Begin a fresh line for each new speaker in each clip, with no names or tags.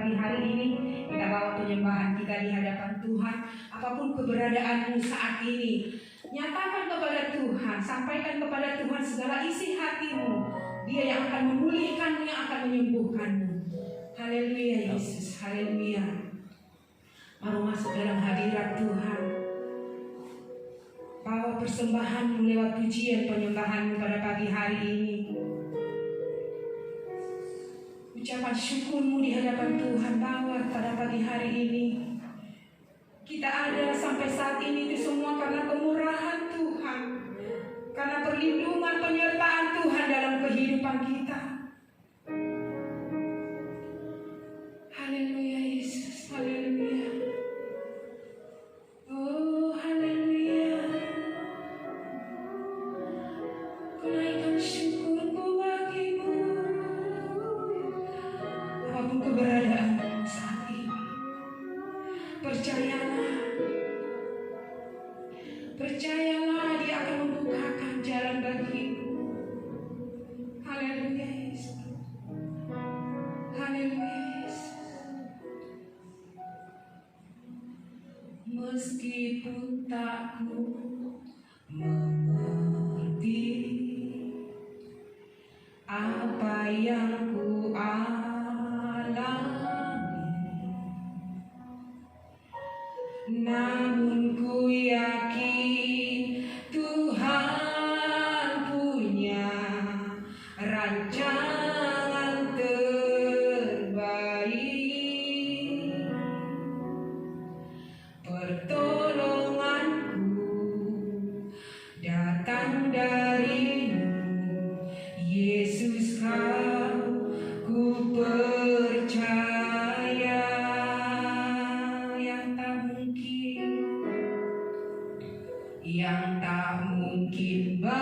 pagi hari ini. Kita bawa penyembahan kita di hadapan Tuhan. Apapun keberadaanmu saat ini, nyatakan kepada Tuhan, sampaikan kepada Tuhan segala isi hatimu. Dia yang akan memulihkanmu, yang akan menyembuhkanmu. Haleluya Yesus, haleluya. Mari masuk dalam hadirat Tuhan. Bawa persembahanmu lewat pujian penyembahanmu pada pagi hari ini. Ucapan syukurmu di hadapan Tuhan bawa pada pagi hari ini. Kita ada sampai saat ini itu semua karena kemurahan Tuhan, karena perlindungan penyertaan Tuhan dalam kehidupan kita. Haleluya Yesus, haleluya. Oh haleluya. Kunaikkan syukurku bagimu. Apapun keberadaanmu saat ini, percayalah Dia akan membukakan jalan bagimu. Haleluya Yesus, haleluya Yesus. Meskipun tak ku mengerti apa yang ku namun ku yakin Tuhan punya rancangan terbaik. Pertolonganku datang darimu, Yesus Kau ku percaya. Yang tak mungkin bagiku,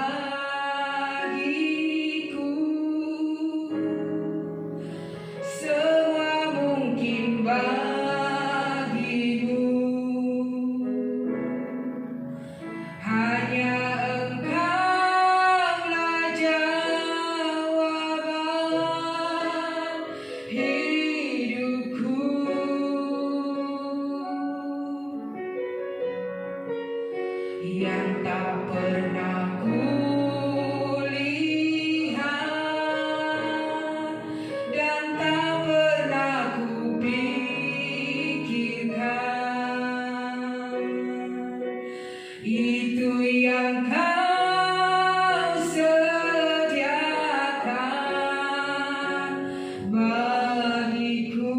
semua mungkin bagimu. Hanya Engkaulah jawaban hidupku. Yang tak pernah kulihat dan tak pernah kupikirkan, itu yang Kau sediakan bagiku.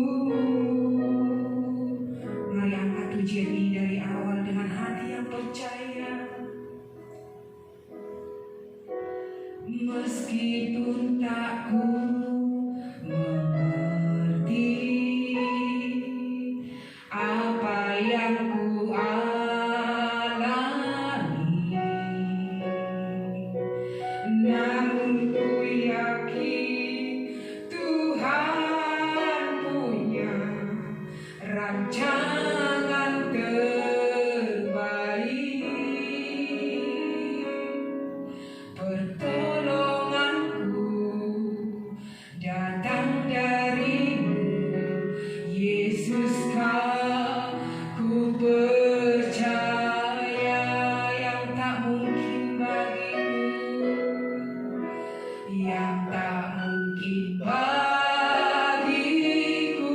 Mari angkat pujian ini dari awal dengan hati yang percaya. Meskipun tak ku mengerti apa yang ku alami, namun ku yakin Tuhan punya rancangan terbaik. Pertolonganku datang darimu, Yesus Kau ku percaya. Yang tak mungkin bagimu, yang tak mungkin bagiku,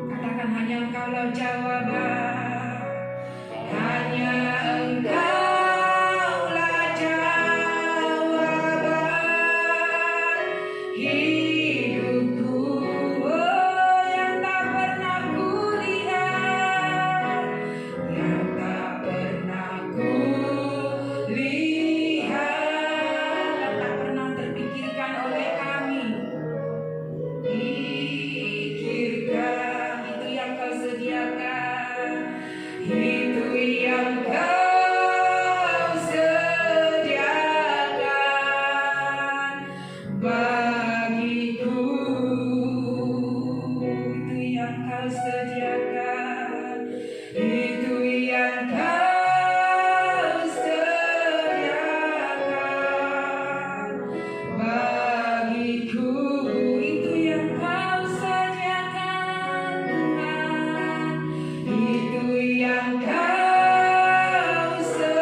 Katakan hanya Engkaulah jawaban. yang Kau sediakan bagiku, itu yang Kau sediakan, itu yang Kau sediakan bagiku, itu yang Kau sediakan Tuhan, itu yang Kau sediakan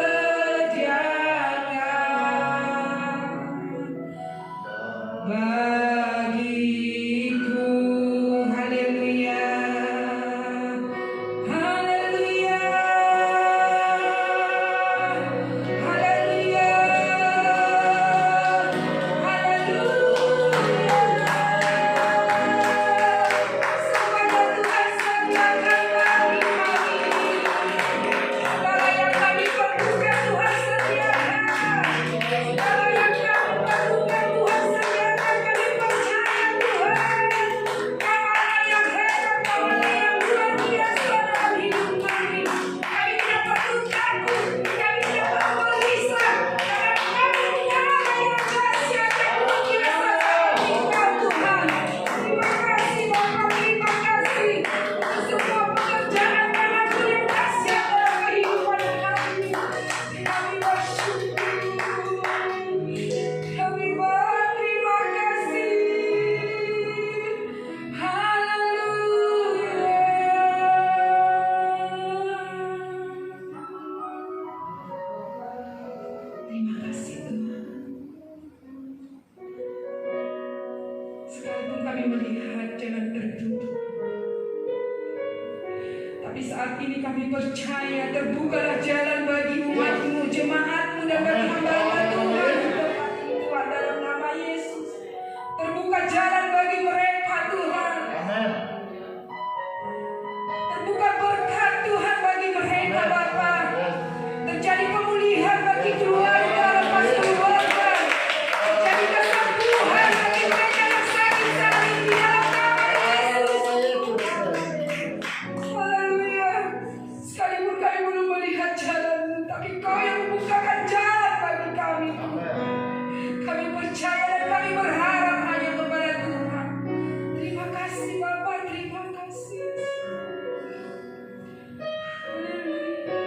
bagiku. Haleluya, haleluya, haleluya, haleluya. Semuanya Tuhan sediakan bagi kami. Segala yang kami perlukan Tuhan sediakan. Segala yang kami perlukan Tuhan sediakan. Kami percaya Tuhan, Kau Allah yang hebat, Kau Allah yang luar biasa dalam hidup kami. Kami tidak perlu takut, kami tidak perlu gelisah, karena kami punya Allah yang dahsyat dan luar biasa dalam hidup Tuhan. Terima kasih Bapa, terima kasih untuk semua pekerjaan tangan-Mu yang dahsyat dalam kehidupan kami. Kami bersyukur, kami berterima kasih. Haleluya. Terima kasih Tuhan. Sekalipun kami melihat jalan tertutup, tapi saat ini kami percaya terbukalah jalan bagi umat-Mu, jemaat-Mu, dan bagi hamba-Hamba Tuhan di tempat ini Tuhan, dalam nama Yesus. Terbuka jalan bagi mereka Tuhan. Terbuka berkat Tuhan bagi mereka Bapa. Terjadi pemulihan bagi keluarga lepas keluarga. Terjadi kesembuhan bagi mereka yang sakit-sakit di dalam nama Yesus. Haleluya. Sekalipun kami belum melihat jalan, tapi Kau yang membukakan jalan bagi kami. Kami percaya dan kami berharap hanya kepada Tuhan. Terima kasih Bapa, terima kasih. Haleluya.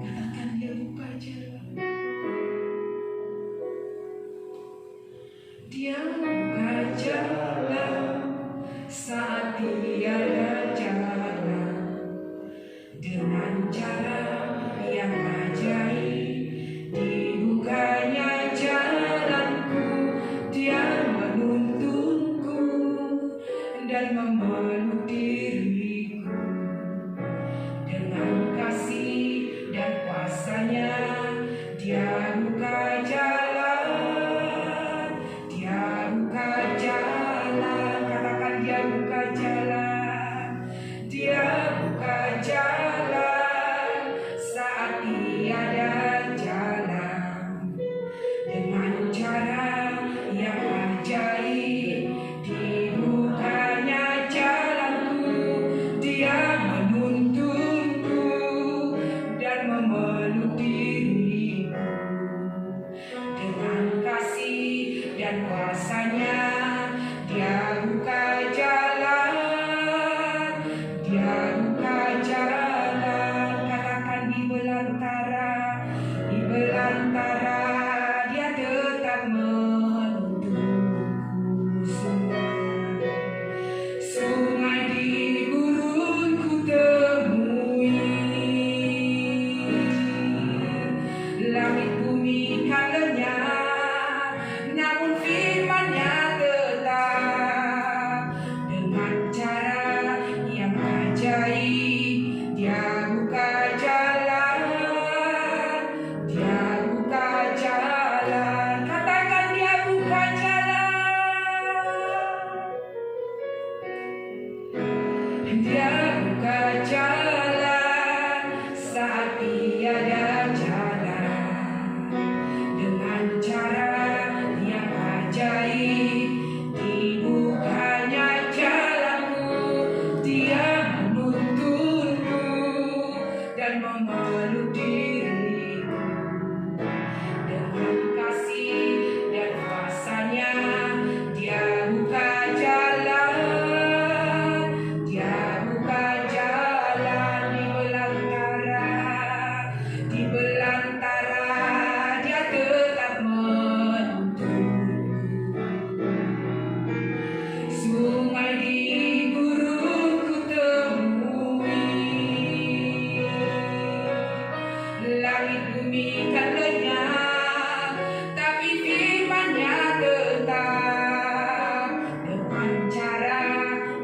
Katakan Dia buka jalan. Dia buka jalan saat tiada jalan, dengan cara yang ajaib dibukanya jalanku. Dia menuntunku dan memeluk diriku dengan kasih dan kuasa-Nya. Dia buka jalan, Dia buka jalan. Katakan Dia buka jalan, Dia buka jalan. dan memeluk diriku dengan kasih dan kuasa-Nya. Dia buka jalan, Dia buka jalan di belantara Dia tetap menuntun. Sungai di gurun ku temui, langit bumi kan lenyap, tapi firman-Nya tetap. Dengan cara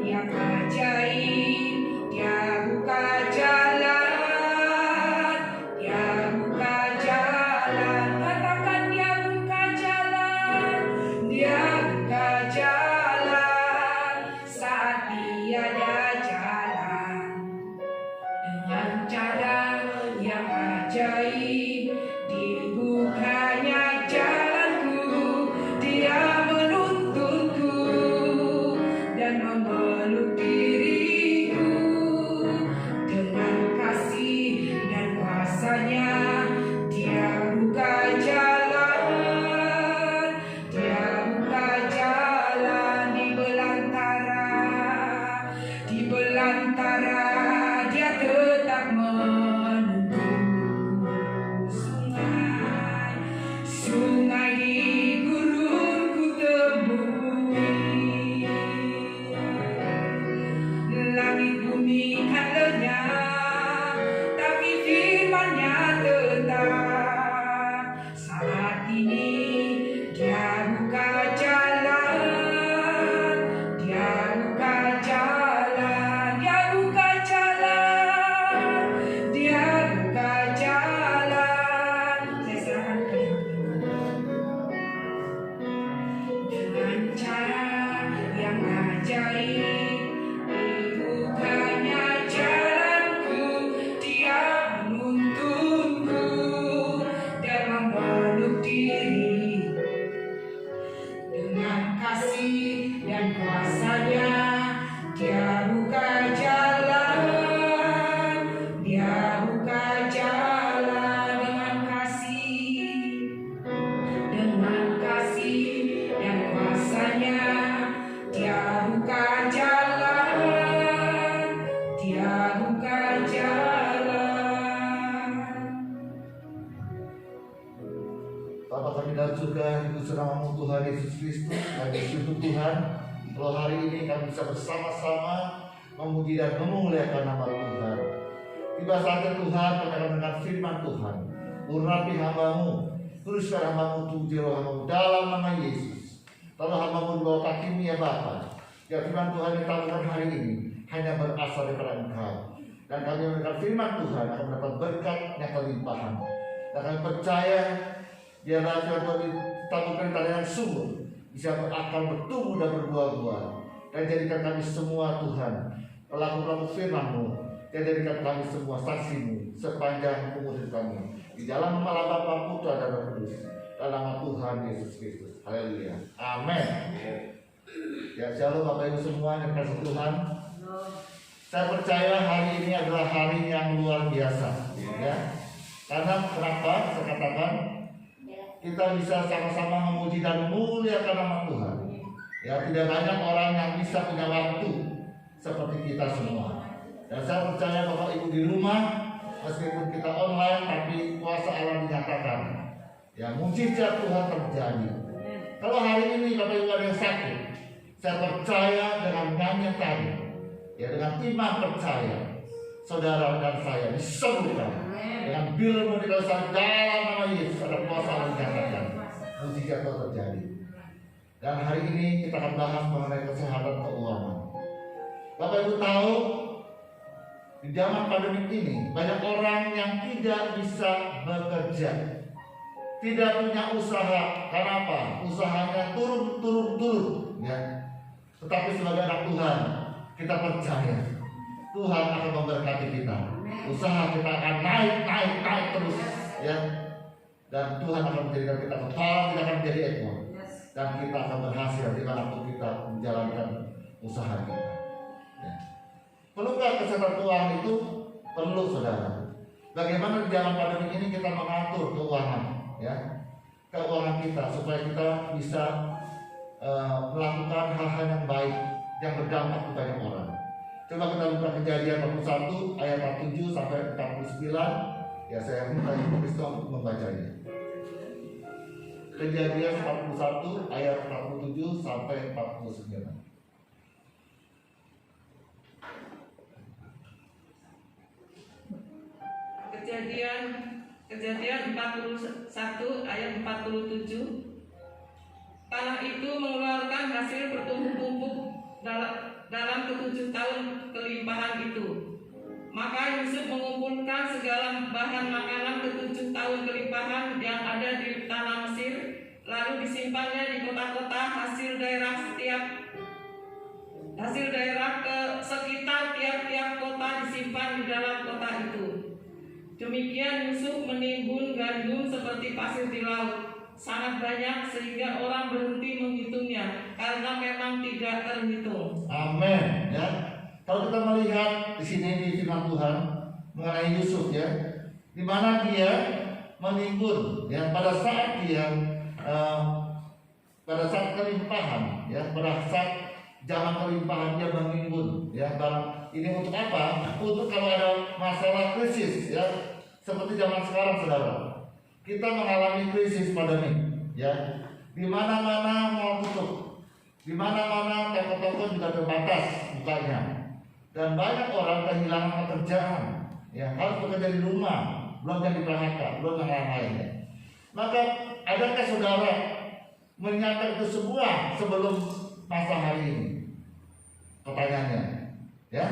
yang ajaib Dia buka jalan, Dia buka jalan. Katakan Dia buka jalan, Dia buka jalan saat tiada jalan. Dengan cara yang ajaib dibukanya jalanku, Dia menuntunku dan memeluk diriku dengan kasih dan kuasa-Nya. Dia buka jalan, Dia buka jalan di belantara Dia tetap menuntun. Sungai di gurun ku temui, langit bumi kan lenyap, tapi firman-Nya tetap. Saat ini Dia buka jalan, Dia buka jalan, Dia buka jalan, Dia buka jalan. Saya serahkan ke dengan cara yang ajaib dibukanya jalanku, Dia menuntunku dan memeluk diri dengan kasih dan kuasa-Nya. Dia buka jalan, Dia buka jalan dengan kasih dan kuasa-Nya. Dia buka jalan, Dia buka jalan.
Bapa kami dalam surga, itu namamu Tuhan Yesus Kristus. Kami syukur Tuhan, kalau hari ini kami bisa bersama-sama memuji dan memuliakan nama Tuhan. Tiba saatnya Tuhan, kami akan mendengar firman Tuhan. Urapi hamba-Mu, teruskan hamba-Mu, tujuh hamba-Mu dalam nama Yesus. Lalu hamba-Mu di bawah kaki-Mu ya Bapa. Ya firman Tuhan yang kita hari ini hanya berasal daripada Engkau. Dan kami mendengar firman Tuhan akan mendapat berkat yang kelimpahan. Dan kami percaya biarlah firman Tuhan ditaburkan pada yang sungguh bisa akan bertumbuh dan berbuah-buah. Dan jadikan kami semua Tuhan pelaku-pelaku firman-Mu. Dan jadikan kami semua saksi-Mu sepanjang umur hidup kami. Di dalam nama Bapa, Putra dan Roh Kudus. Dalam nama Tuhan Yesus Kristus. Haleluya. Amin. Ya, shalom Bapak Ibu semua yang kasih Tuhan. Saya percaya hari ini adalah hari yang luar biasa. Ya. Karena kenapa? Saya katakan kita bisa sama-sama memuji dan memuliakan nama Tuhan. Ya, tidak banyak orang yang bisa punya waktu seperti kita semua. Dan saya percaya Bapak Ibu di rumah, meskipun kita online, tapi kuasa Allah dinyatakan. Ya, mujizat Tuhan terjadi. Kalau hari ini Bapak Ibu ada yang sakit, saya percaya dengan nyanyian tadi, ya dengan iman percaya, saudara dan saya disembuhkan dengan bil mendikasih dalam nama Yesus. Ada kuasa Allah dinyatakan, mujizat Tuhan terjadi. Dan hari ini kita akan bahas mengenai kesehatan keuangan. Bapak Ibu tahu, di zaman pandemi ini banyak orang yang tidak bisa bekerja, tidak punya usaha. Kenapa? Usahanya turun, ya. Tetapi sebagai anak Tuhan, kita percaya Tuhan akan memberkati kita. Usaha kita akan naik terus, ya. Dan Tuhan akan menjadikan kita kepala, tidak akan menjadi ekor. Dan kita akan berhasil dimanapun kita menjalankan usaha kita. Ya. Perlukah kesehatan keuangan itu? Perlu, saudara. bagaimana di zaman pandemi ini kita mengatur keuangan, ya, keuangan kita supaya kita bisa melakukan hal-hal yang baik yang berdampak kepada orang. Coba kita buka Kejadian 41 ayat 47 sampai 49. Ya, saya minta Ibu Krista untuk membacanya. Kejadian 41 ayat 47 sampai 49.
Kejadian 41 ayat 47. Tanah itu mengeluarkan hasil bertumpuk-tumpuk dalam ke-7 tahun kelimpahan itu. Maka Yusuf mengumpulkan segala bahan makanan ke-7 tahun kelimpahan yang ada di tanah Mesir, lalu disimpannya di kota-kota hasil daerah ke sekitar tiap-tiap kota disimpan di dalam kota itu. Demikian Yusuf menimbun gandum seperti pasir di laut, sangat banyak sehingga orang berhenti menghitungnya karena memang tidak terhitung.
Amin. Ya, kalau kita melihat di sini di firman Tuhan mengenai Yusuf, ya, di mana dia menimbun, ya, pada saat kelimpahan, ya, pada saat zaman kelimpahan dia menimbun, ya, barang ini untuk apa? Untuk kalau ada masalah krisis, ya, seperti zaman sekarang, saudara. Kita mengalami krisis pandemi, ya, di mana-mana mau tutup, di mana-mana toko-toko juga terbatas bukanya, dan banyak orang kehilangan pekerjaan, ya, harus bekerja di rumah, belum yang di PHK, belum yang lain-lainnya. Maka adakah saudara menyiapkan itu semua sebelum masa hari ini? Pertanyaannya, ya.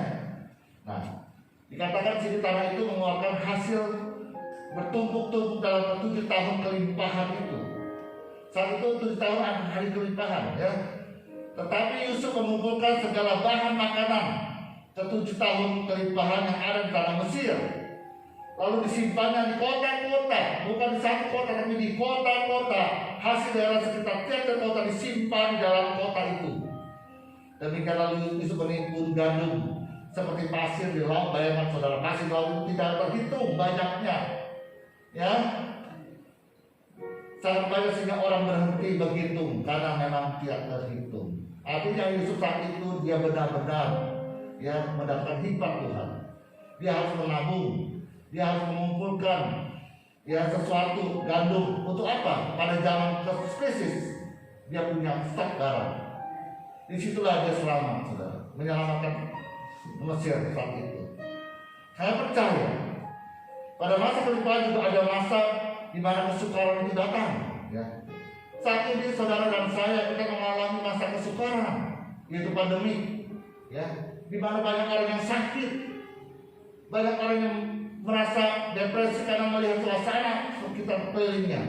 Nah, dikatakan sini tanah itu mengeluarkan hasil bertumpuk-tumpuk dalam 7 tahun kelimpahan itu. Saat itu 7 tahun akan hari kelimpahan, ya. Tetapi Yusuf mengumpulkan segala bahan makanan ke-7 tahun kelimpahan yang ada di tanah Mesir, lalu disimpannya di kota-kota, bukan di satu kota tapi di kota-kota hasil daerah sekitar tiap kota disimpan di dalam kota itu. Demikian lalu Yusuf menimbun gandum seperti pasir di laut. Bayangkan saudara, pasir di laut itu tidak terhitung banyaknya, ya, sangat banyak sehingga orang berhenti berhitung karena memang tidak terhitung. Artinya Yusuf saat itu dia benar-benar, ya, mendapatkan hikmat Tuhan. Dia harus menabung, dia harus mengumpulkan, ya, sesuatu gandum untuk apa? Pada zaman krisis dia punya stok garam. Disitulah dia selamat, saudara, menyelamatkan Mesir saat itu. Saya percaya pada masa kelimpahan juga ada masa di mana kesukaran itu datang, ya. Saat ini saudara dan saya kita mengalami masa kesukaran, yaitu pandemi, ya, di mana banyak orang yang sakit, banyak orang yang merasa depresi karena melihat suasana sekitar kelilingnya,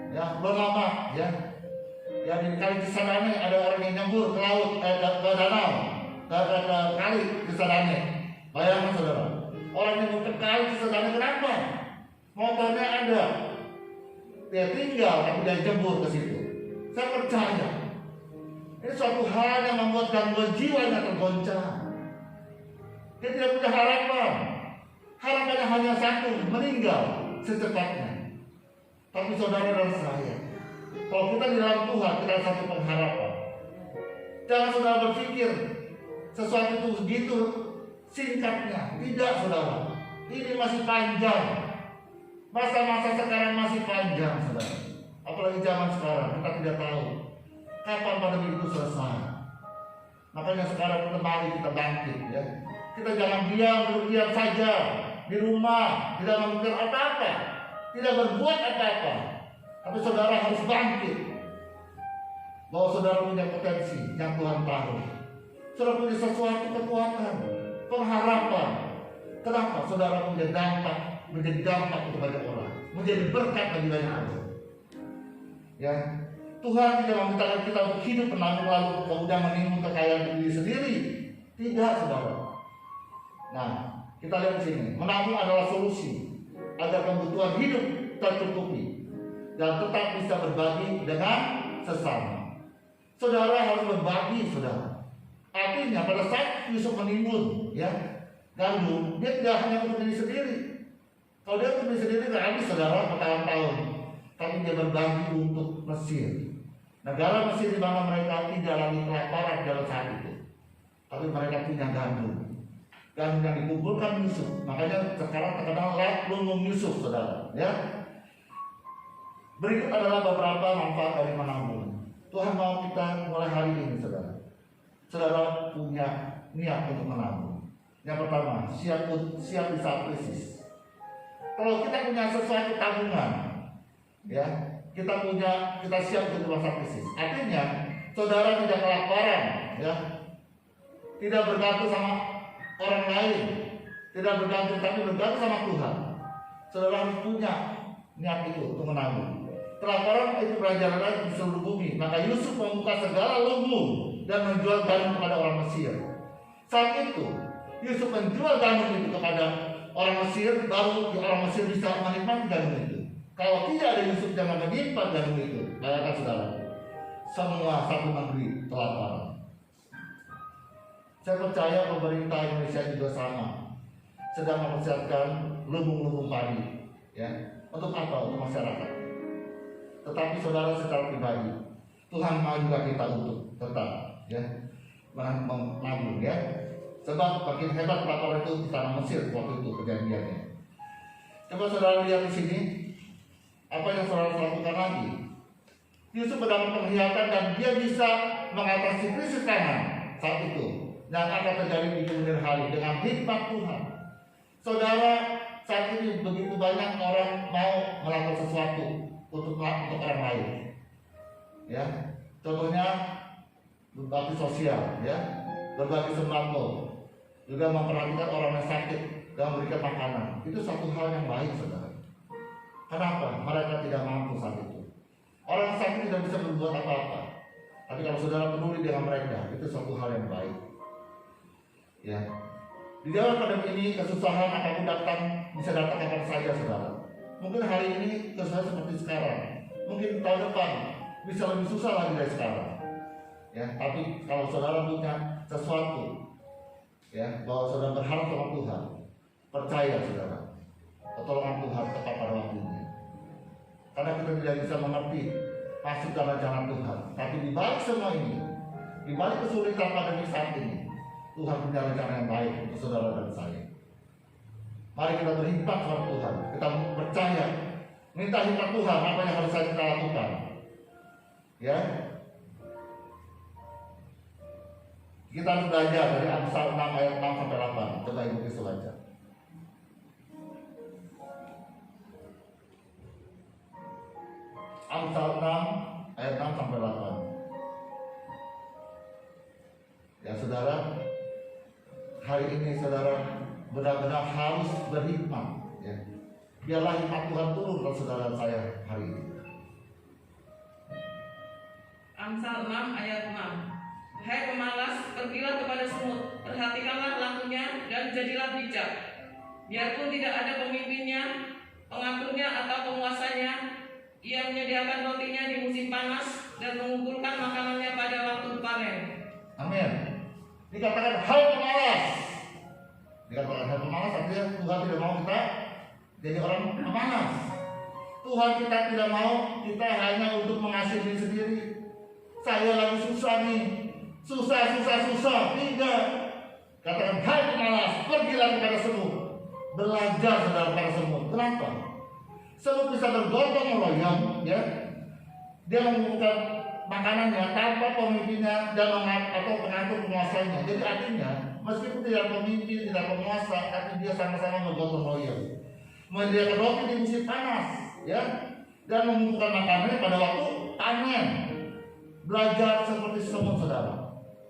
ya. Belum lama, ya, di Kali Cisadane ada orang yang nyembur ke laut, ke danau, ke kali Cisadane. Bayangkan saudara, orang yang nyembur ke kali Cisadane, kenapa? Motornya ada, dia tinggal tapi dia jembur ke situ. Saya percaya ini suatu hal yang membuat gangguan jiwanya tergoncang. Dia tidak punya harapan. Harapannya hanya satu, meninggal secepatnya. Tapi saudara dan saya, kalau kita di dalam Tuhan, kita ada satu pengharapan. Jangan saudara berpikir sesuatu itu begitu singkatnya. Tidak, saudara. Ini masih panjang. Masa-masa sekarang masih panjang, saudara. Apalagi zaman sekarang, kita tidak tahu kapan pandemi itu selesai. Makanya sekarang kita mari kita bangkit, ya. Kita jangan diam saja di rumah, tidak memikir apa-apa, tidak berbuat apa-apa. Tapi saudara harus bangkit. Bahwa saudara punya potensi yang Tuhan tahu. Saudara punya sesuatu kekuatan, pengharapan. Kenapa? Saudara punya dampak, menjadi dampak kepada orang, menjadi berkat bagi banyak orang. Ya, Tuhan tidak meminta kita untuk hidup menanggung lalu kemudian menimbun kekayaan diri sendiri. Tidak, saudara. Nah, kita lihat di sini, menabung adalah solusi agar kebutuhan hidup tercukupi dan tetap bisa berbagi dengan sesama. Saudara harus berbagi, saudara. Artinya pada saat Yusuf menimbun, ya, gandum, dia tidak hanya untuk diri sendiri. Kalau Kalau dia untuk diri sendiri nggak habis saudara bertahun-tahun, tapi dia berbagi untuk Mesir. Negara Mesir di mana mereka tidak lagi kelaparan dalam saat itu, tapi mereka punya gandum. Gandum yang dikumpulkan Yusuf, makanya sekarang terkenal lumbung Yusuf, saudara. Ya. Berikut adalah beberapa manfaat dari menabung. Tuhan mau kita mulai hari ini, saudara. Saudara punya niat untuk menabung. Yang pertama, siap di saat krisis. Kalau kita punya sesuatu tabungan, ya, kita siap untuk masa krisis. Artinya, saudara tidak kelaparan, ya, tidak bergantung sama orang lain, tidak bergantung tapi bergantung sama Tuhan. Saudara harus punya niat itu untuk menabung. Kelaparan itu merajalela di seluruh bumi. Maka Yusuf membuka segala lumbung dan menjual gandum kepada orang Mesir. Saat itu Yusuf menjual gandum itu kepada orang Mesir, baru orang Mesir bisa menikmati gandum itu. Kalau tidak ada Yusuf yang menyimpan gandum itu, bayangkan saudara, semua satu negeri kelaparan. Saya percaya pemerintah Indonesia juga sama, sedang mempersiapkan lumbung-lumbung padi, ya, untuk apa? Untuk masyarakat. Tetapi saudara secara pribadi, Tuhan mau juga kita untuk tetap, ya, menabung, ya. Sebab makin hebat kelaparan itu di tanah Mesir waktu itu kejadiannya. Coba saudara lihat di sini, apa yang saudara lakukan lagi? Yusuf mendapat penglihatan dan dia bisa mengatasi krisis pangan saat itu yang akan terjadi di kemudian hari dengan hikmat Tuhan. Saudara, saat ini begitu banyak orang mau melakukan sesuatu untuk orang lain, ya. Contohnya berbagi sosial, ya, berbagi sembako, juga memperhatikan orang yang sakit dan memberikan makanan. Itu satu hal yang baik, saudara. Kenapa? Mereka tidak mampu saat itu. Orang sakit tidak bisa berbuat apa-apa. Tapi kalau saudara peduli dengan mereka, itu suatu hal yang baik. Ya. Di dalam pandemi ini kesusahan akan bisa datang kapan saja, saudara. Mungkin hari ini kesusahan seperti sekarang. Mungkin tahun depan bisa lebih susah lagi dari sekarang. Ya, tapi kalau saudara punya sesuatu, ya, bahwa saudara berharap sama Tuhan, percaya saudara, pertolongan Tuhan tepat pada waktunya. Karena kita tidak bisa mengerti masuk dalam jalan Tuhan. Tapi di balik semua ini, di balik kesulitan pandemi saat ini, Tuhan punya rencana yang baik untuk saudara dan saya. Mari kita berhikmat kepada Tuhan. Kita percaya, minta hikmat Tuhan apa yang harus kita lakukan. Ya, kita harus belajar dari Amsal 6 ayat 6 sampai 8. Coba Ibu bisa baca. Amsal 6 ayat 6 sampai 8. Ya saudara, hari ini saudara benar-benar harus berhikmat, ya. Biarlah hikmat Tuhan turun ke saudara saya hari ini.
Amsal 6 ayat 6. Hai pemalas, pergilah kepada semut, perhatikanlah lakunya dan jadilah bijak. Biarpun tidak ada pemimpinnya, pengaturnya atau penguasanya, ia menyediakan rotinya di musim panas dan mengumpulkan makanannya pada waktu panen. Amin.
Dikatakan hai pemalas. Dikatakan hai pemalas artinya Tuhan tidak mau kita jadi orang pemalas. Tuhan kita tidak mau kita hanya untuk mengasihi diri sendiri. Saya lagi susah nih, susah. Tidak. Katakan hai pemalas, pergilah kepada semut. Belajar saudara pada semut. Kenapa? Semut bisa bergotong royong, ya. Dia mengumpulkan makanannya tanpa pemimpinnya dan atau pengatur penguasanya. Jadi artinya meskipun tidak pemimpin, tidak penguasa, tapi dia sama-sama bergotong royong. Menyediakan roti di musim panas, ya, dan mengumpulkan makanannya pada waktu panen. Belajar seperti semut saudara.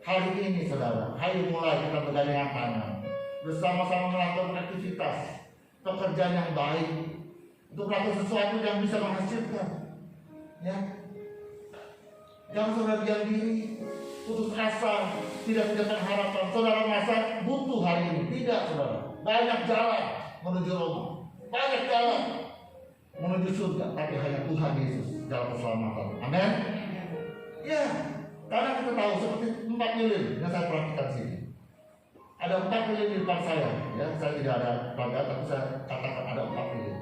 Hari ini saudara, ayo mulai kita bergandengan tangan, bersama-sama melakukan aktivitas pekerjaan yang baik untuk melakukan sesuatu yang bisa menghasilkan, ya. Jangan saudara diam diri, putus asa, tidak harapan. Saudara merasa butuh hari ini, tidak saudara. Banyak jalan menuju Roma, banyak jalan menuju surga, tapi hanya Tuhan Yesus jalan keselamatan. Amin. Ya, karena kita tahu seperti 4 lilin yang saya perhatikan sini. Ada 4 lilin di depan saya, ya. Saya tidak ada pelaga, tapi saya katakan ada 4 lilin.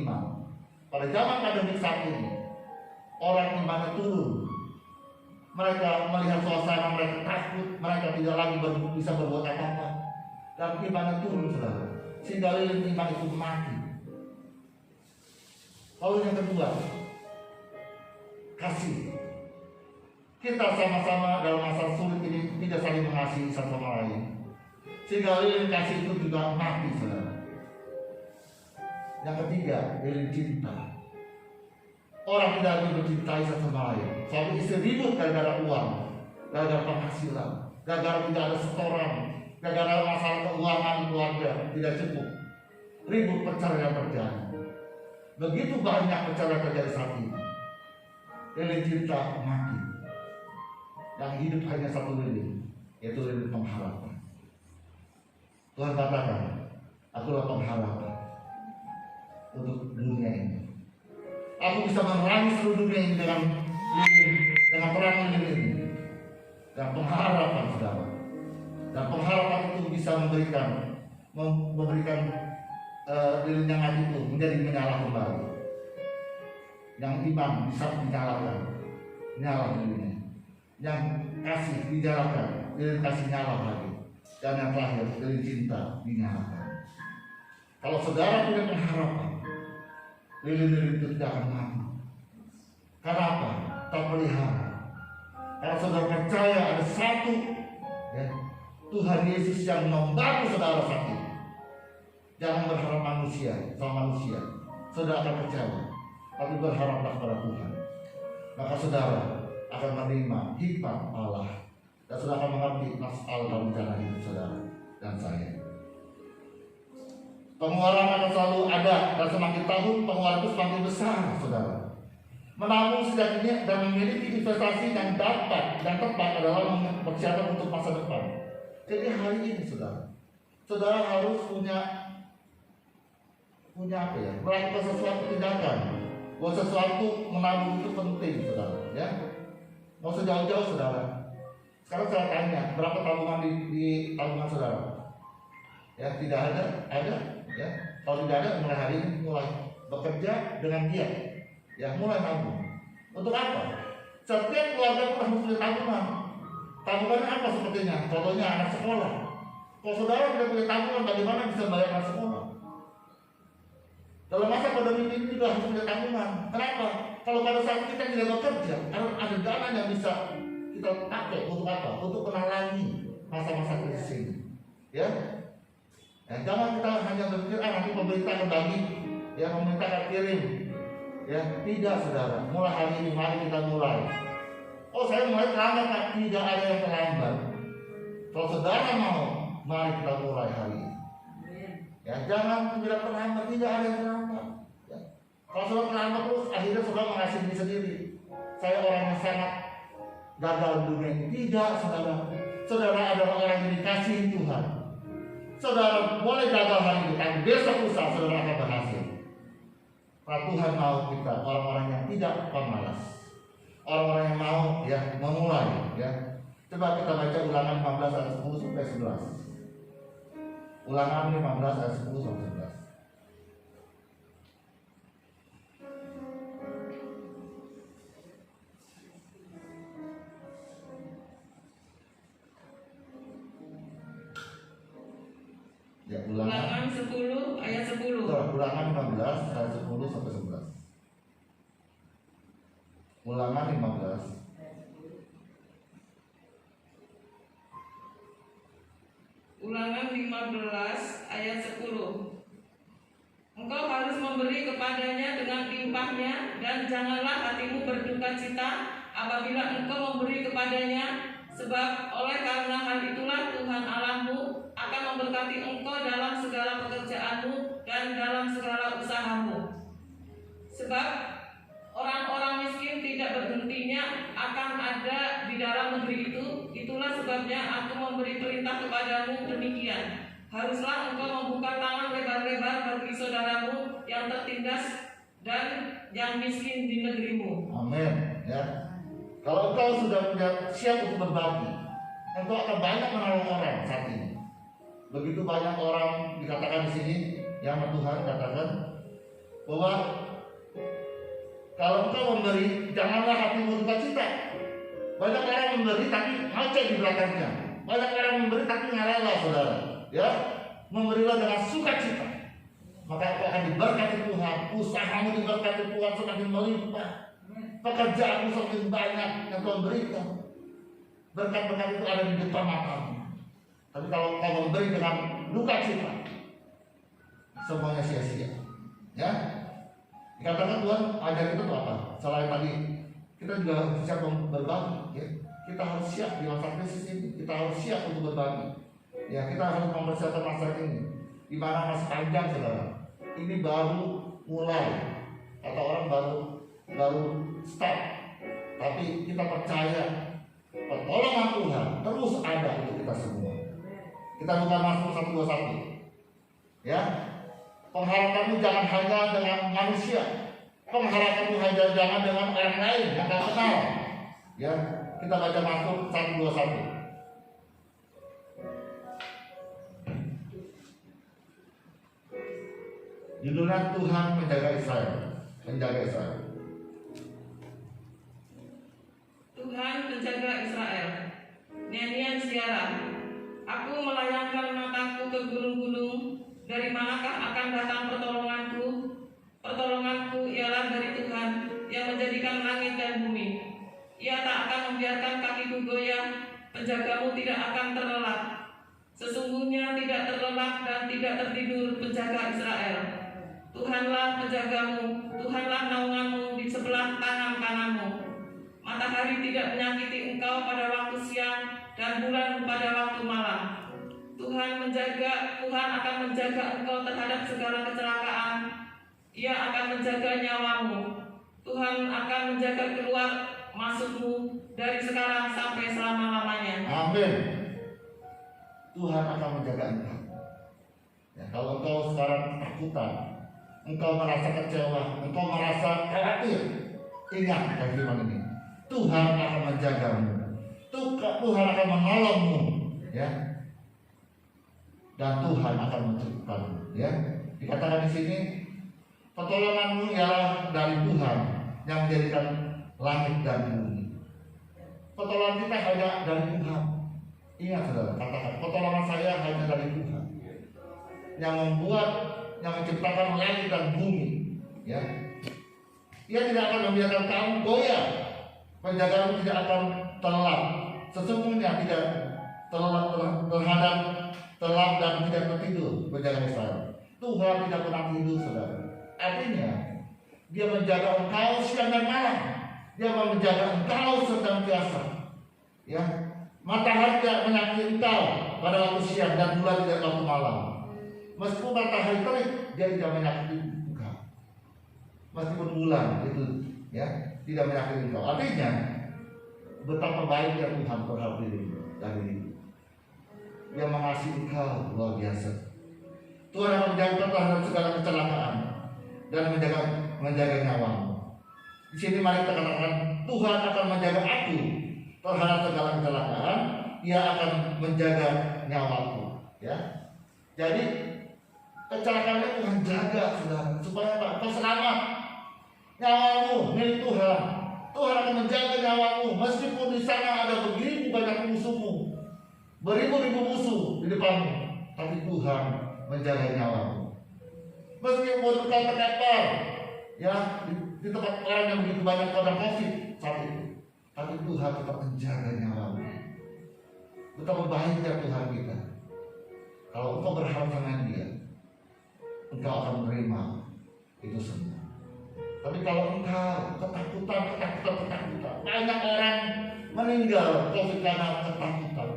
iman. Pada zaman pandemi saat ini, orang imannya turun. Mereka melihat suasana, mereka takut, mereka tidak lagi bisa berbuat apa-apa. Dan imannya turun, saudara. Sehingga lilin iman itu mati. Lalu yang kedua, kasih. Kita sama-sama dalam masa sulit ini tidak saling mengasihi satu sama lain. Sehingga lilin kasih itu juga mati, saudara. Yang ketiga, lilin cinta. Orang tidak lagi mencintai satu sama lain. Suami istri ribut gara-gara uang, gara-gara penghasilan, gara-gara tidak ada setoran, gara-gara masalah keuangan keluarga tidak cukup. Ribut, perceraian terjadi. Begitu banyak perceraian terjadi saat ini. Lilin cinta mati. Yang hidup hanya satu lilin, yaitu lilin pengharapan. Tuhan katakan, akulah pengharapan untuk dunia ini. Aku bisa menerangi seluruh dunia ini dengan lilin, dengan terang lilin ini, dan pengharapan, saudara. Dan pengharapan itu bisa memberikan lilin yang mati itu menjadi menyala kembali. Yang iman bisa dinyalakan, nyala lilinnya. Yang kasih dinyalakan, lilin kasih nyala lagi. Dan yang terakhir, lilin cinta dinyalakan. Kalau saudara punya pengharapan, lilin-lilin itu tidak akan mati. Karena apa? Terpelihara. Kalau saudara percaya ada satu, ya, Tuhan Yesus yang membantu saudara saat ini. Jangan berharap manusia sama manusia. Saudara akan percaya, tapi berharaplah kepada Tuhan. Maka saudara akan menerima hikmat Allah, dan saudara akan mengerti masalah dalam jalan hidup saudara dan saya. Pengeluaran akan selalu ada, dan semakin tahun pengeluaran itu semakin besar, saudara. Menabung sejak ini dan memiliki investasi yang dapat dan tepat adalah persiapan untuk masa depan. Jadi hari ini, saudara harus punya apa ya? Melakukan sesuatu tindakan. Buat sesuatu menabung itu penting, saudara. Ya, mau sejauh-jauh, saudara. Sekarang saya tanya, berapa tabungan di tabungan saudara? Ya, tidak ada. Ya, kalau tidak ada, mulai hari ini mulai bekerja dengan giat, ya, mulai nabung. Untuk apa? Setiap keluarga pun harus punya tabungan. Tabungannya apa sepertinya? Contohnya anak sekolah. Kalau saudara tidak punya tabungan, bagaimana bisa bayar anak sekolah? Dalam masa pandemi ini juga harus punya tabungan. Kenapa? Kalau pada saat kita tidak bekerja, ada dana yang bisa kita pakai untuk apa? Untuk menalangi masa-masa krisis ini. Ya. Ya, jangan kita hanya berpikir, nanti pemerintah akan bagi, ya, pemerintah akan kirim. Ya, tidak, saudara. Mulai hari ini, mari kita mulai. Oh, saya mulai terlambat, Pak. Tidak ada yang terlambat. Kalau saudara mau, mari kita mulai hari ini. Ya, jangan tidak terlambat, tidak ada yang terlambat. Ya. Kalau saudara terlambat terus, akhirnya saudara mengasihi diri sendiri. Saya orang yang sangat gagal di dunia ini. Tidak, saudara. Saudara adalah orang yang dikasihi Tuhan. Saudara boleh gagal hari ini, tapi besok lusa saudara akan berhasil. Karena Tuhan mau kita orang-orang yang tidak pemalas, orang-orang yang mau, ya, memulai. Ya. Coba kita baca Ulangan 15 ayat 10 sampai 11. Ulangan 15 ayat 10 sampai 11. Ya, Ulangan
10 ayat 10.
Ulangan 15 ayat 10 sampai 11. Ulangan 15.
Ulangan 15 ayat 10. Engkau harus memberi kepadanya dengan limpahnya, dan janganlah hatimu berduka cita apabila engkau memberi kepadanya, sebab oleh karena hal itulah Tuhan Allahmu akan memberkati engkau dalam segala pekerjaanmu dan dalam segala usahamu. Sebab orang-orang miskin tidak berhentinya akan ada di dalam negeri itu. Itulah sebabnya aku memberi perintah kepadamu demikian. Haruslah engkau membuka tangan lebar-lebar bagi saudaramu yang tertindas dan yang miskin di negerimu.
Amin. Ya. Kalau engkau sudah siap untuk berbagi, engkau akan banyak menolong orang saat ini. Begitu banyak orang dikatakan di sini yang Tuhan katakan bahwa kalau engkau memberi, janganlah hatimu duka cita. Banyak orang memberi tapi ngoceh di belakangnya. Banyak orang memberi tapi ngarela, saudara. Ya, memberilah dengan sukacita. Maka engkau akan diberkati Tuhan. Usahamu diberkati Tuhan semakin melimpah. Pekerjaanmu semakin banyak yang Tuhan berikan. Berkat-berkat itu ada di depan matamu. Tapi kalau kau memberi dengan duka cita, semuanya sia-sia. Ya, dikatakan Tuhan ajar kita tuh apa? Selain tadi kita juga siap berbagi. Ya, kita harus siap di masa krisis ini. Kita harus siap untuk berbagi. Ya, kita harus mempersiapkan masa ini. Di mana masih panjang, saudara. Ini baru mulai. Kata orang baru start. Tapi kita percaya pertolongan Tuhan terus ada untuk kita semua. Kita buka Mazmur 121. Ya, pengharapanmu jangan hanya dengan manusia. Pengharapanmu hanya jangan dengan orang lain yang kau kenal. Ya, kita baca Mazmur 121. Judulnya Tuhan menjaga Israel. Menjaga Israel.
Tuhan menjaga Israel. Nyanyian siaran. Aku melayangkan mataku ke gunung-gunung. Dari manakah akan datang pertolonganku? Pertolonganku ialah dari Tuhan yang menjadikan langit dan bumi. Ia tak akan membiarkan kakiku goyah. Penjagamu tidak akan terlelap. Sesungguhnya tidak terlelap dan tidak tertidur penjaga Israel. Tuhanlah penjagamu, Tuhanlah naunganmu di sebelah tangan kananmu. Matahari tidak menyakiti engkau pada waktu siang dan bulan pada waktu malam. Tuhan akan menjaga engkau terhadap segala kecelakaan. Ia akan menjaga nyawamu. Tuhan akan menjaga keluar masukmu dari sekarang sampai selama-lamanya.
Amin. Tuhan akan menjaga engkau. Ya, kalau engkau sekarang ketakutan, engkau merasa kecewa, engkau merasa khawatir, ingat firman ini. Tuhan akan menjagamu. Tuhan akan menolongmu, ya. Dan Tuhan akan mencukupkanmu, ya. Dikatakan di sini, pertolonganmu ialah dari Tuhan yang menjadikan langit dan bumi. Pertolongan kita hanya dari Tuhan. Ingat, saudara, katakan, pertolongan saya hanya dari Tuhan yang membuat, yang menciptakan langit dan bumi, ya. Ia tidak akan membiarkan kamu goyah. Penjagamu tidak akan terlelap. Sesungguhnya tidak terhadap terlelap dan tidak tertidur penjaga Israel. Tuhan tidak pernah tidur, saudara. Artinya Dia menjaga engkau siang dan malam. Dia menjaga engkau senantiasa. Ya, matahari tidak menyakiti engkau pada waktu siang dan bulan tidak waktu malam. Meskipun matahari terik, dia tidak menyakiti engkau. Meskipun bulan itu, ya, tidak menyakiti engkau. Artinya betapa baiknya Tuhan terhadap dirimu. Dia mengasihi engkau luar biasa. Tuhan akan menjaga terhadap segala kecelakaan dan menjaga nyawamu. Di sini mari kita katakan, Tuhan akan menjaga aku terhadap segala kecelakaan. Dia akan menjaga nyawaku. Ya, jadi kecelakaannya Tuhan jaga, saudara, supaya kau selamat. Nyawamu milik Tuhan. Tuhan akan menjaga nyawamu meskipun di sana ada begitu banyak musuhmu, beribu-ribu musuh di depanmu, tapi Tuhan menjaga nyawamu. Meskipun kau terkapar, ya, di tempat orang yang begitu banyak pada COVID saat itu, tapi Tuhan tetap menjaga nyawamu. Betapa baiknya Tuhan kita. Kalau engkau berharap dengan Dia, engkau akan menerima itu semua. Tapi kalau engkau ketakutan, banyak orang meninggal COVID karena ketakutan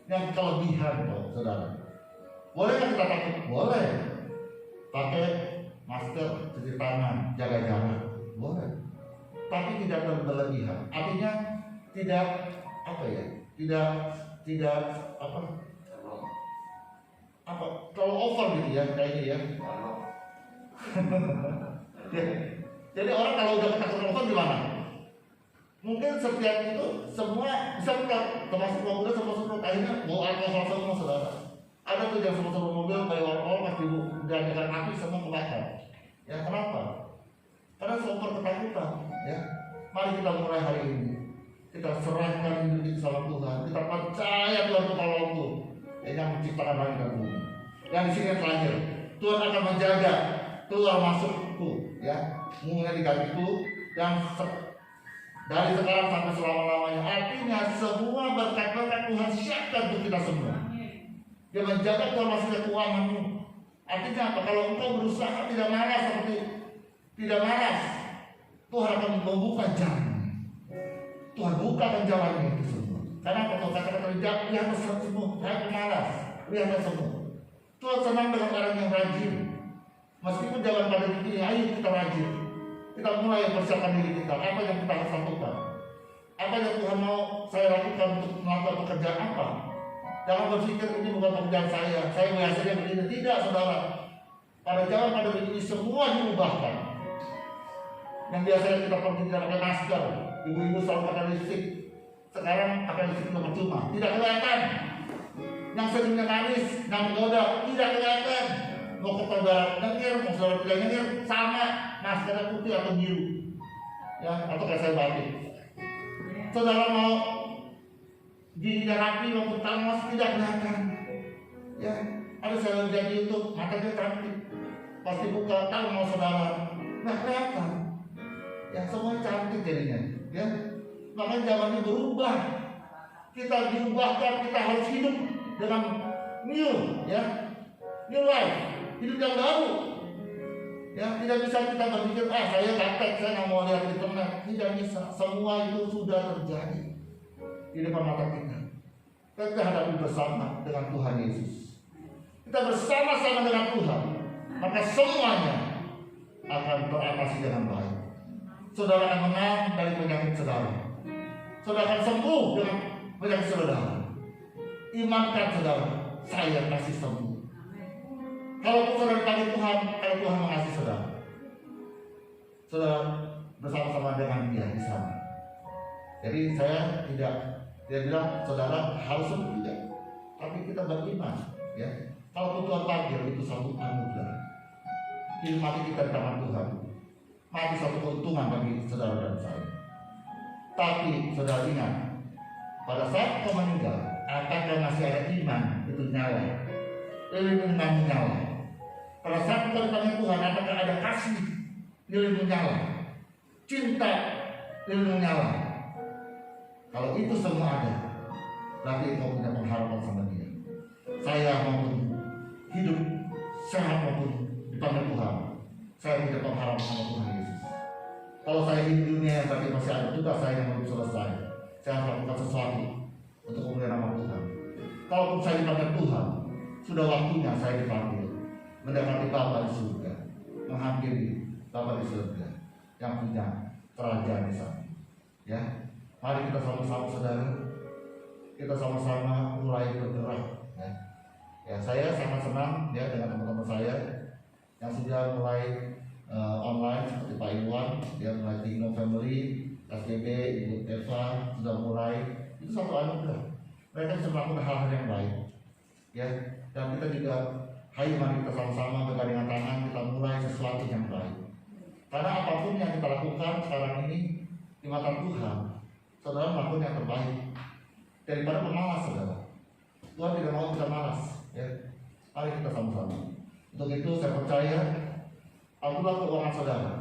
yang kelebihan, saudara. Bolehkah kita takut? Boleh. Pakai masker, cuci tangan, jaga jarak, boleh. Tapi tidak berlebihan. Artinya tidak kalau over gitu ya, kayaknya ya. Jadi orang kalau udah ketakutan over gimana? Mungkin setiap itu semua bisa semprot, termasuk mobilnya semua semprot. Akhirnya bawa alkohol semua, saudara. Ada tuh yang semua mobil bawa alkohol, pas diadakan api semua kebakar. Ya, kenapa? Karena sumber ketakutan. Ya, mari kita mulai hari ini. Kita serahkan hidup kita sama Tuhan. Kita percaya Tuhan itu tolongku, yang menciptakan langit dan bumi. Yang di sini yang terakhir, Tuhan akan menjaga keluar masukku, ya, mulai di kakiku yang dari sekarang sampai selama-lamanya. Artinya semua berkat-berkat Tuhan siapkan untuk kita semua. Dia menjaga keluar masuknya keuanganmu. Artinya apa? Kalau engkau berusaha tidak malas tidak malas, Tuhan akan membuka jalan. Tuhan bukakan jalannya itu semua. Karena kalau kata-kata lihat semua, jangan malas, lihat semua. Tuhan senang dengan orang yang rajin. Meskipun jalan pada diri, ayo kita rajin. Kita mulai persiapkan diri kita. Apa yang kita harus lakukan? Apa yang Tuhan mau saya lakukan untuk melakukan pekerjaan apa? Jangan berpikir ini bukan pekerjaan saya biasanya begini. Tidak, saudara. Pada zaman pada ini semua diubahkan. Yang biasanya kita pergi tidak pakai masker, ibu-ibu selalu pakai lipstik. Sekarang pakai lipstik itu percuma, tidak kelihatan. Yang seringnya nangis, yang menggoda, tidak kelihatan. Mau ke saudara nyengir, mau saudara tidak nyengir, sama maskernya putih atau biru, ya, atau kayak saya batik. Saudara mau giginya rapi, mau tangos, tidak kelihatan. Ya, ada saya lihat di YouTube, matanya cantik, pasti buka, tahu mau saudara, nggak kelihatan. Ya, semuanya cantik jadinya. Ya, makanya zaman ini berubah. Kita diubahkan, kita harus hidup dengan new, ya, new life, hidup yang baru. Ya, tidak bisa kita berpikir, saya praktek, saya nggak mau lihat di internet. Tidak bisa. Semua itu sudah terjadi di depan mata kita. Kita hadapi bersama dengan Tuhan Yesus. Kita bersama-sama dengan Tuhan, maka semuanya akan teratasi dengan baik. Saudara akan menang dari penyakit saudara. Saudara akan sembuh dengan penyakit saudara. Imankan saudara, saya kasih sembuh. Kalau saudara dipanggil Tuhan, kalau Tuhan mengasihi saudara, saudara bersama-sama dengan Dia di sana. Jadi saya tidak bilang saudara harus sembuh, tidak. Tapi kita beriman, ya. Kalau Tuhan panggil itu satu anugerah. Hidup mati kita di tangan Tuhan. Mati satu keuntungan bagi saudara dan saya. Tapi saudara ingat, pada saat kau meninggal, apakah masih ada iman itu nyala? Ilmu nyala. Pada saat kita dipanggil Tuhan, apakah ada kasih ilmu nyala? Cinta ilmu nyala? Kalau itu semua ada, berarti kau punya pengharapan sama Dia. Saya maupun hidup sehat maupun dipanggil Tuhan, saya punya pengharapan sama Tuhan Yesus. Kalau saya hidup di dunia yang berarti masih ada tugas saya yang belum selesai. Saya harus lakukan sesuatu untuk kemuliaan nama Tuhan. Kalaupun saya dipanggil Tuhan, sudah waktunya saya dipanggil mendekati Bapa di surga, menghampiri Bapa di surga yang punya kerajaan di sana. Ya, mari kita sama-sama saudara, kita sama-sama mulai bergerak. Ya, saya sangat senang ya dengan teman-teman saya yang sudah mulai online seperti Pak Iwan, dia mulai Tigno Family, SGB, Ibu Eva sudah mulai. Itu satu anugerah. Mereka bisa melakukan hal-hal yang baik. Ya, dan kita juga, mari kita sama-sama bergandengan tangan, kita mulai sesuatu yang baik. Karena apapun yang kita lakukan sekarang ini di mata Tuhan, saudara melakukan yang terbaik daripada pemalas, saudara. Tuhan tidak mau kita malas. Ya, mari kita sama-sama. Untuk itu saya percaya aturlah keuangan saudara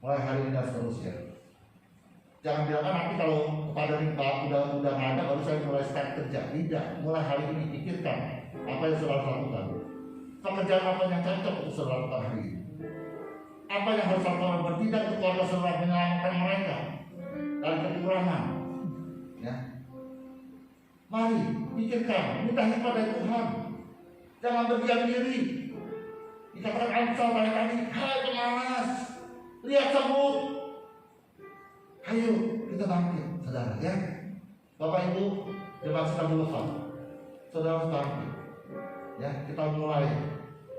mulai hari ini dan seterusnya. Jangan bilang nanti kalau kepada riba udah nggak ada baru saya mulai start kerja. Tidak, mulai hari ini pikirkan apa yang saudara lakukan. Pekerjaan apa yang cocok untuk saudara lakukan hari ini. Apa yang harus saudara bertindak untuk keluarga saudara menyelamatkan mereka dari kekurangan. Ya, mari pikirkan, minta hikmat dari Tuhan. Jangan berdiam diri. Dikatakan Amsal tadi, hai pemalas, lihat semut. Ayo kita bangkit, saudara ya. Bapak Ibu, jemaat sedang berlepas. Saudara harus bangkit. Ya, kita mulai.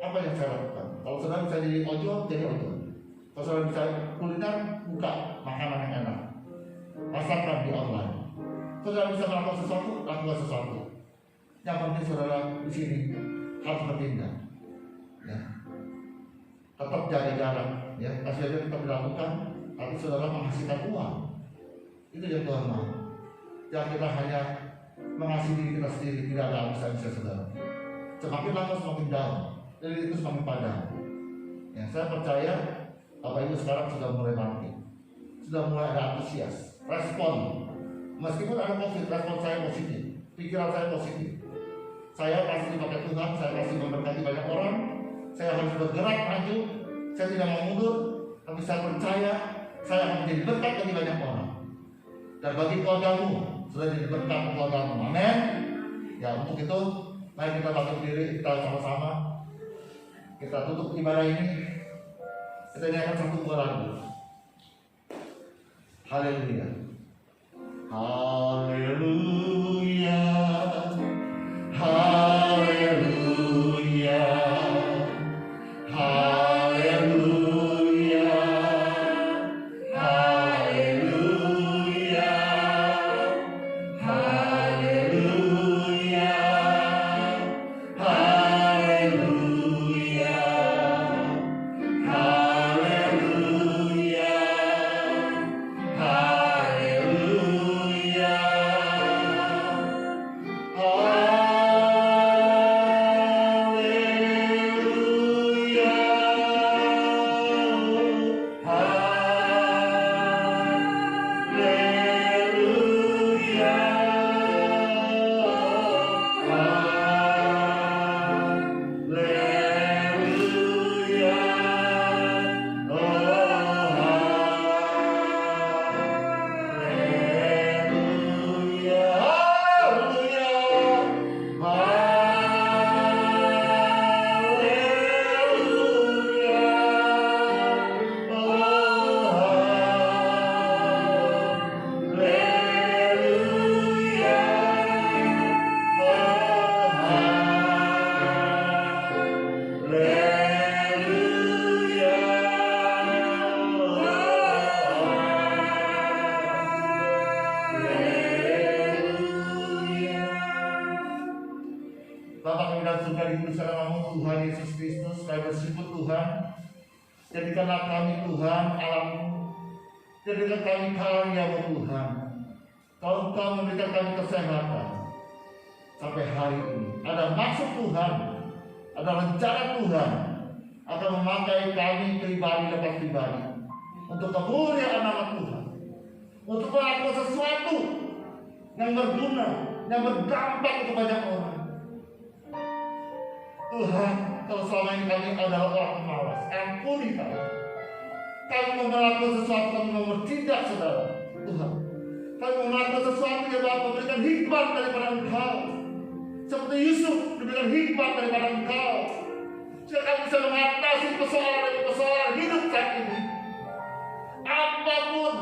Apa yang saya lakukan? Kalau saudara bisa jadi ojol, jadi ojol. Kalau saudara bisa kuliner, buka makanan yang enak. Pasarkan di online. Saudara bisa melakukan sesuatu, lakukan sesuatu. Yang penting saudara di sini harus bertindak. Ya. tetap jaga jarak, ya. Kasih aja tetap dilakukan, tapi saudara menghasilkan uang. Itu yang Tuhan mau. Jangan kita hanya mengasihi diri kita sendiri, tidak ada habis-habisnya saudara. Semakin lama semakin down, jadi itu semakin padam. Ya, saya percaya Bapak Ibu sekarang sudah mulai bangkit, sudah mulai ada antusias, respon. Meskipun ada COVID, respon saya positif, pikiran saya positif. Saya pasti dipakai Tuhan, saya pasti memberkati banyak orang. Saya harus bergerak maju, saya tidak mau mundur, tapi saya percaya saya akan menjadi berkat bagi banyak orang. Dan bagi keluargamu, sudah jadi berkat keluargamu. Amin. Ya, untuk itu, mari kita bangkit diri, kita sama-sama. Kita tutup ibadah ini. Kita nyanyikan satu buah lagu. Haleluya. Haleluya. Haleluya. Haleluya. Haleluya. Haleluya. Haleluya. Bapa kami dalam surga, dipuji namamu Tuhan Yesus Kristus. Kami bersyukur Tuhan, jadikanlah kami Tuhan alam-Mu, jadikan kami karya-Mu Tuhan. Kalau Engkau memberikan kami kesehatan sampai hari ini, ada maksud Tuhan, ada rencana Tuhan akan memakai kami pribadi lepas pribadi untuk kemuliaan nama Tuhan, untuk melakukan sesuatu yang berguna, yang berdampak untuk banyak orang. Tuhan, kalau selama ini kami adalah orang malas, ampuni kami. Kami mau melakukan sesuatu, kami mau bertindak, saudara. Tuhan, kami mau melakukan sesuatu yang Bapak memberikan hikmat daripada Engkau. Seperti Yusuf diberikan hikmat daripada Engkau, sehingga kami bisa mengatasi persoalan demi persoalan hidup saat ini. Apapun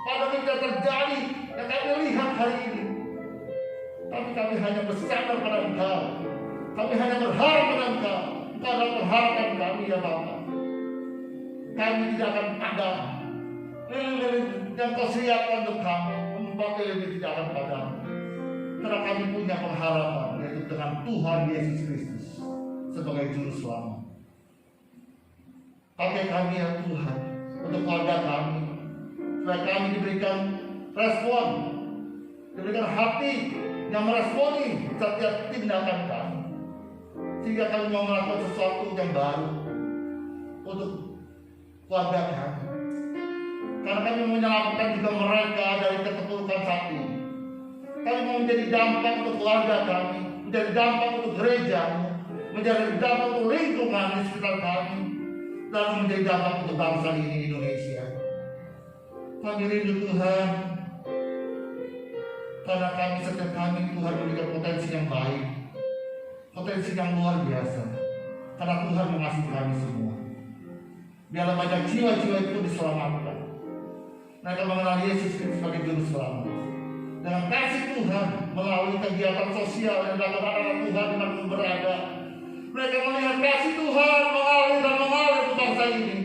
pada kita terjadi yang kami lihat hari ini, tapi kami hanya bersandar pada Engkau. Kami hanya berharap pada Engkau. Engkau adalah pengharapan kami, ya Bapa. Kami tidak akan padam. Yang Kau siapkan untuk kami, empat lebih tidak akan padam. Karena kami punya pengharapan, yaitu dengan Tuhan Yesus Kristus sebagai Juru Selamat. Pakai kami, ya Tuhan, untuk keluarga kami, supaya kami diberikan respon, diberikan hati yang meresponi setiap tindakan kami, sehingga kami mau melakukan sesuatu yang baru untuk keluarga kami. Karena kami mau menyelamatkan juga mereka dari keterpurukan saat ini. Kami mau menjadi dampak untuk keluarga kami, menjadi dampak untuk gereja, menjadi dampak untuk lingkungan di sekitar kami, dan menjadi dampak untuk bangsa ini, Indonesia. Kami rindu Tuhan, karena kami setiap kami Tuhan memberikan potensi yang baik, potensi yang luar biasa. Karena Tuhan mengasihi kami semua. Biarlah banyak jiwa-jiwa itu diselamatkan. Mereka mengenal Yesus Kristus sebagai Juru Selamat. Dengan kasih Tuhan melalui kegiatan sosial yang dilakukan anak Tuhan dimanapun berada, mereka melihat kasih Tuhan mengalir dan mengalir ke bangsa ini.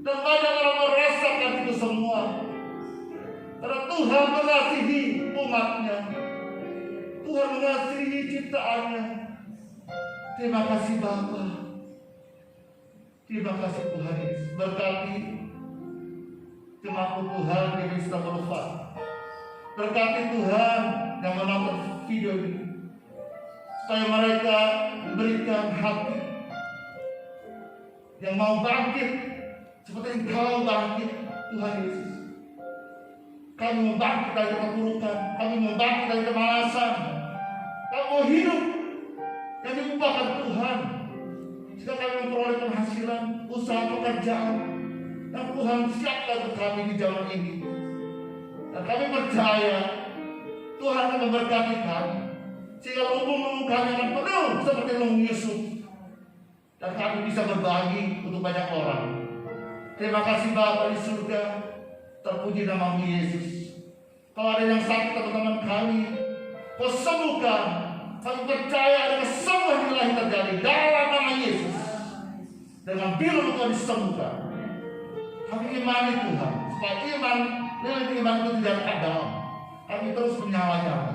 Dan banyak orang merasakan itu semua. Karena Tuhan mengasihi umatnya, Tuhan mengasihi ciptaannya. Terima kasih Bapa. Terima kasih Tuhan Yesus. Berkati jemaat Tuhan yang bisa berubah. Berkati Tuhan yang menonton video ini, supaya mereka diberikan hati yang mau bangkit seperti Engkau bangkit, Tuhan Yesus. Kami mau bangkit dari keburukan, kami mau bangkit dari kemalasan, kami mau hidup yang diubahkan Tuhan. Jika kami memperoleh penghasilan, usaha pekerjaan yang Tuhan siapkan untuk kami di zaman ini, dan kami percaya Tuhan akan memberkati kami, sehingga lumbung-lumbung kami akan penuh seperti lumbung Yusuf, dan kami bisa berbagi untuk banyak orang. Terima kasih Bapa di surga, terpuji namamu Yesus. Kalau ada yang sakit teman-teman kami, Kau sembuhkan. Kami percaya ada kesembuhan ilahi terjadi dalam nama Yesus. Dengan bilu Kau disembuhkan. Kami imani Tuhan, supaya iman itu tidak padam. Kami terus menyala-nyala.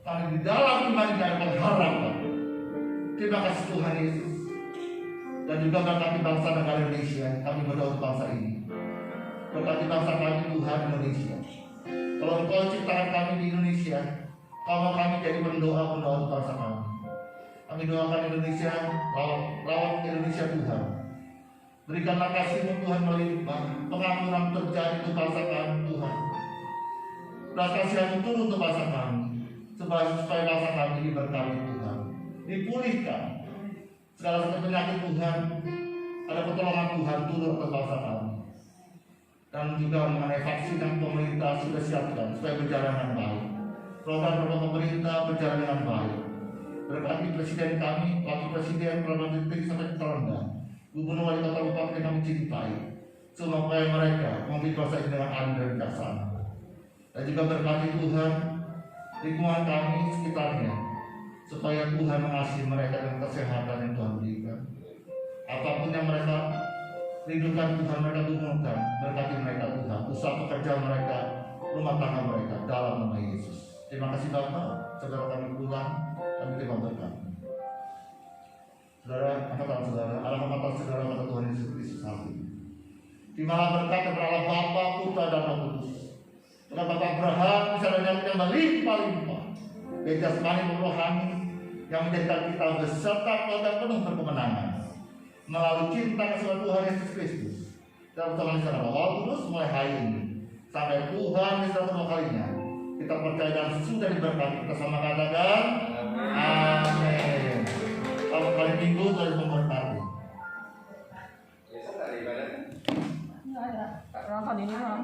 Kami di dalam iman ini ada pengharapan. Terima kasih Tuhan Yesus. Dan juga berkati bangsa negara Indonesia. Kami berdoa untuk bangsa ini. Berkati bangsa kami Tuhan Indonesia. Kalau Engkau ciptakan kami di Indonesia, kalau kami jadi pendoa untuk bangsa kami. Kami doakan Indonesia, lawan Indonesia Tuhan. Berikanlah kasih-Mu Tuhan melimpah, pengampunan terjadi untuk bangsa kami Tuhan. Dan kasih-Mu turun untuk bangsa kami, supaya bangsa kami diberkati Tuhan, dipulihkan segala satu penyakit Tuhan, ada pertolongan Tuhan turun untuk bangsa kami. Dan juga mengenai vaksin yang pemerintah sudah siapkan supaya berjalan dengan baik. Program-program pemerintah berjalan dengan baik. Berkati presiden kami, wakil presiden, Perdana Menteri sampai terendah, gubernur wali kota bupati yang kami cintai, supaya mereka memimpin bangsa ini dengan adil dan bijaksana. Dan juga berkati Tuhan lingkungan kami sekitarnya, supaya Tuhan mengasihi mereka dengan kesehatan yang Tuhan berikan. Apapun yang mereka rindukan Tuhan, mereka dukungkan. Berkati mereka Tuhan, usaha pekerjaan mereka, rumah tangga mereka, dalam nama Yesus. Terima kasih Bapak, saudara kami pulang, kami terima berkat. Saudara, angkatan saudara, angkatan saudara kata Tuhan Yesus Kristus hari ini. Terimalah berkat kepada Allah Bapa, Putra dan Roh Kudus. Kepada Bapak Abraham, misalnya yang berlimpah-limpah, jasmani dan rohani, yang menjadikan kita beserta keluarga penuh berkemenangan melalui cinta kasih Tuhan Yesus Kristus. Dan bersama dengan Roh Kudus mulai hari ini sampai Tuhan Yesus kedua kalinya. Kita percaya dan sudah diberkati. Kita sama katakan amin. Selamat kali minggu dari memberkati.
Besok ada ibadah?
Enggak ada. Ramadan ini mah.